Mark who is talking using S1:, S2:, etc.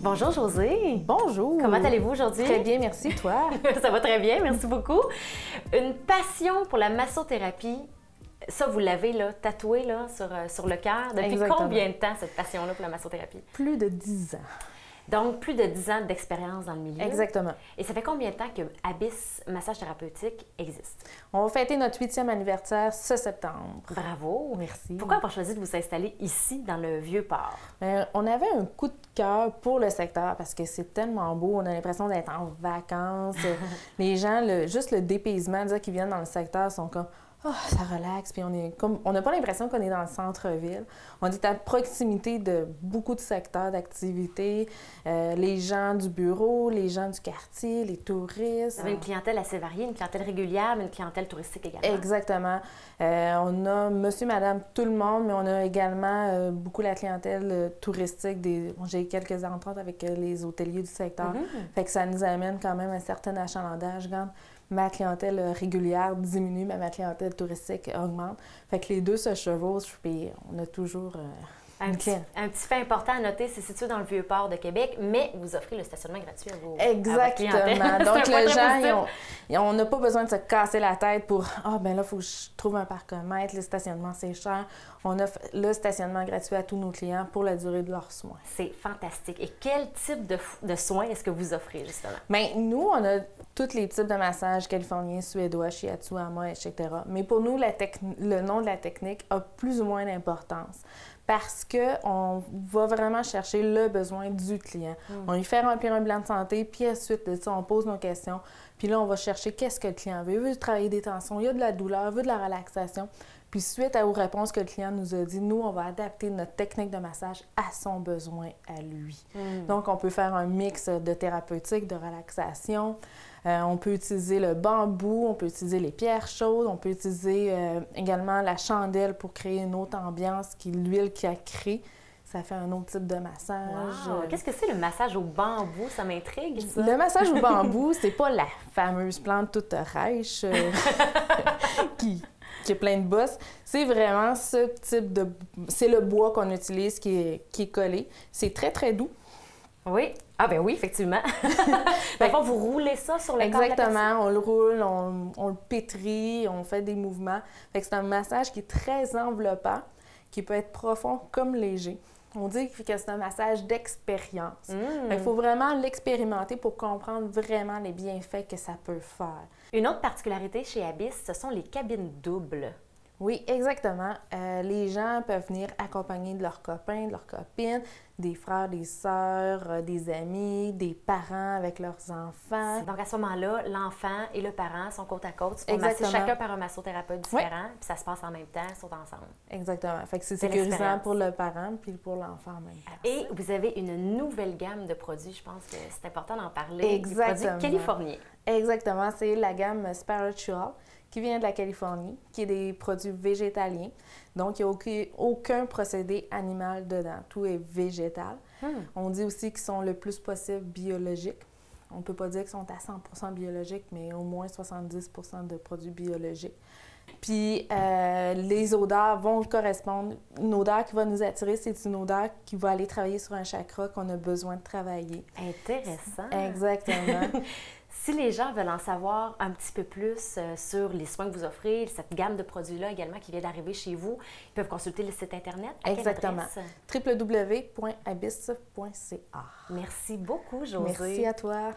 S1: Bonjour Josée.
S2: Bonjour.
S1: Comment allez-vous aujourd'hui?
S2: Très bien, merci. Toi?
S1: Ça va très bien, merci beaucoup. Une passion pour la massothérapie, ça vous l'avez là, tatoué là, sur le cœur. Depuis
S2: Exactement.
S1: combien de temps cette passion-là pour la massothérapie?
S2: Plus de 10 ans.
S1: Donc, plus de 10 ans d'expérience dans le milieu.
S2: Exactement.
S1: Et ça fait combien de temps que Abyss Massage Thérapeutique existe?
S2: On va fêter notre 8e anniversaire ce septembre.
S1: Bravo!
S2: Merci.
S1: Pourquoi avoir choisi de vous installer ici, dans le Vieux-Port?
S2: On avait un coup de cœur pour le secteur parce que c'est tellement beau. On a l'impression d'être en vacances. Les gens, juste le dépaysement, dire qu'ils viennent dans le secteur, sont comme « Oh, ça relaxe ». Puis on n'a pas l'impression qu'on est dans le centre-ville. On est à proximité de beaucoup de secteurs d'activité. Les gens du bureau, les gens du quartier, les touristes.
S1: Vous avez une clientèle assez variée, une clientèle régulière, mais une clientèle touristique également.
S2: Exactement. On a monsieur, madame, tout le monde, mais on a également beaucoup la clientèle touristique. J'ai quelques ententes avec les hôteliers du secteur. Fait que ça nous amène quand même un certain achalandage. Regarde, ma clientèle régulière diminue, mais ma clientèle touristique augmente. Fait que les deux se chevauchent, puis on a toujours
S1: un petit fait important à noter, c'est situé dans le Vieux-Port de Québec, mais vous offrez le stationnement gratuit à vos
S2: Exactement. Donc, les gens, on n'a pas besoin de se casser la tête pour « Ah, ben là, il faut que je trouve un parcomètre, le stationnement, c'est cher. » On offre le stationnement gratuit à tous nos clients pour la durée de leurs soins.
S1: C'est fantastique. Et quel type de soins est-ce que vous offrez, justement?
S2: Bien, nous, on a tous les types de massages californiens, suédois, shiatsu, ama, etc. Mais pour nous, le nom de la technique a plus ou moins d'importance parce qu'on va vraiment chercher le besoin du client. On lui fait remplir un bilan de santé, puis ensuite de ça, on pose nos questions. Puis là, on va chercher qu'est-ce que le client veut. Il veut travailler des tensions, il y a de la douleur, il veut de la relaxation. Puis suite aux réponses que le client nous a dit, nous, on va adapter notre technique de massage à son besoin, à lui. Donc, on peut faire un mix de thérapeutique, de relaxation. On peut utiliser le bambou, on peut utiliser les pierres chaudes, on peut utiliser également la chandelle pour créer une autre ambiance qui l'huile qui a créé. Ça fait un autre type de massage.
S1: Wow. Qu'est-ce que c'est le massage au bambou? Ça m'intrigue, ça.
S2: Le massage au bambou, c'est pas la fameuse plante toute rêche qui a plein de bosses. C'est vraiment ce type de... C'est le bois qu'on utilise qui est collé. C'est très, très doux.
S1: Oui. Ah ben oui, effectivement. Dans le fond, vous roulez ça sur le corps de la personne?
S2: Exactement. On le roule, on le pétrit, on fait des mouvements. Fait que c'est un massage qui est très enveloppant, qui peut être profond comme léger. On dit que c'est un massage d'expérience. Il faut vraiment l'expérimenter pour comprendre vraiment les bienfaits que ça peut faire.
S1: Une autre particularité chez Abyss, ce sont les cabines doubles.
S2: Oui, exactement. Les gens peuvent venir accompagnés de leurs copains, de leurs copines, des frères, des sœurs, des amis, des parents avec leurs enfants.
S1: Donc, à ce moment-là, l'enfant et le parent sont côte à côte, ils sont massés chacun par un massothérapeute différent, puis ça se passe en même temps, ils sont ensemble.
S2: Exactement. Fait que c'est sécurisant pour le parent puis pour l'enfant en même temps.
S1: Et vous avez une nouvelle gamme de produits, je pense que c'est important d'en parler.
S2: Exactement.
S1: Des produits californiens. Exactement.
S2: C'est la gamme Spiritual, qui vient de la Californie, qui est des produits végétaliens. Donc, il n'y a aucun procédé animal dedans. Tout est végétal. On dit aussi qu'ils sont le plus possible biologiques. On ne peut pas dire qu'ils sont à 100% biologiques, mais au moins 70% de produits biologiques. Puis, les odeurs vont correspondre. Une odeur qui va nous attirer, c'est une odeur qui va aller travailler sur un chakra qu'on a besoin de travailler.
S1: Intéressant.
S2: Exactement.
S1: Si les gens veulent en savoir un petit peu plus sur les soins que vous offrez, cette gamme de produits-là également qui vient d'arriver chez vous, ils peuvent consulter le site Internet.
S2: Exactement. www.abyss.ca.
S1: Merci beaucoup, Josée.
S2: Merci à toi.